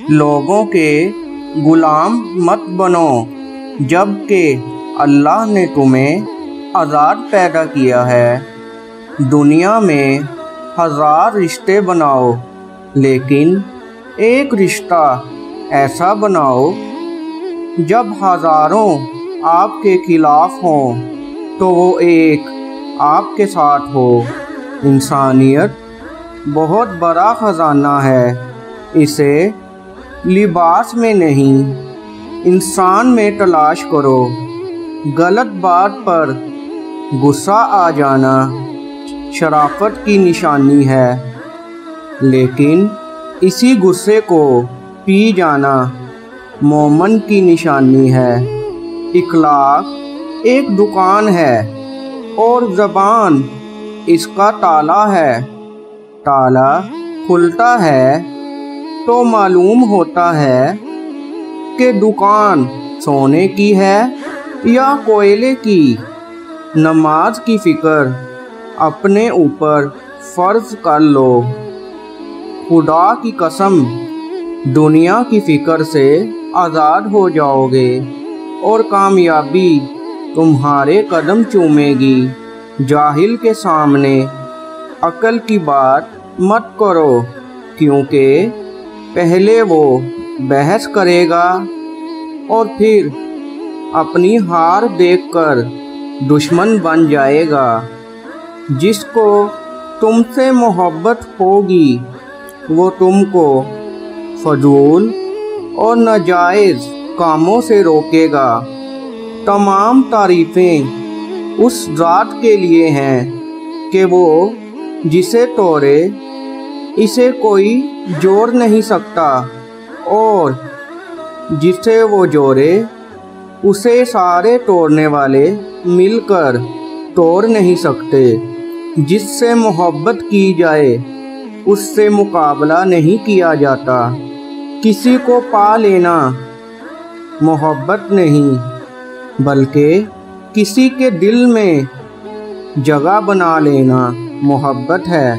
لوگوں کے غلام مت بنو جبکہ اللہ نے تمہیں آزاد پیدا کیا ہے۔ دنیا میں ہزار رشتے بناؤ لیکن ایک رشتہ ایسا بناؤ جب ہزاروں آپ کے خلاف ہوں تو وہ ایک آپ کے ساتھ ہو۔ انسانیت بہت بڑا خزانہ ہے، اسے لباس میں نہیں انسان میں تلاش کرو۔ غلط بات پر غصہ آ جانا شرافت کی نشانی ہے، لیکن اسی غصے کو پی جانا مومن کی نشانی ہے۔ اخلاق ایک دکان ہے اور زبان اس کا تالا ہے۔ تالا کھلتا ہے تو معلوم ہوتا ہے کہ دکان سونے کی ہے یا کوئلے کی۔ نماز کی فکر اپنے اوپر فرض کر لو۔ خدا کی قسم دنیا کی فکر سے آزاد ہو جاؤ گے اور کامیابی تمہارے قدم چومے گی۔ جاہل کے سامنے عقل کی بات مت کرو کیونکہ پہلے وہ بحث کرے گا اور پھر اپنی ہار دیکھ کر دشمن بن جائے گا۔ جس کو تم سے محبت ہوگی وہ تم کو فضول اور ناجائز کاموں سے روکے گا۔ تمام تعریفیں اس ذات کے لیے ہیں کہ وہ جسے توڑے اسے کوئی جوڑ نہیں سکتا اور جسے وہ جوڑے اسے سارے توڑنے والے مل کر توڑ نہیں سکتے۔ جس سے محبت کی جائے اس سے مقابلہ نہیں کیا جاتا۔ کسی کو پا لینا محبت نہیں بلکہ کسی کے دل میں جگہ بنا لینا محبت ہے۔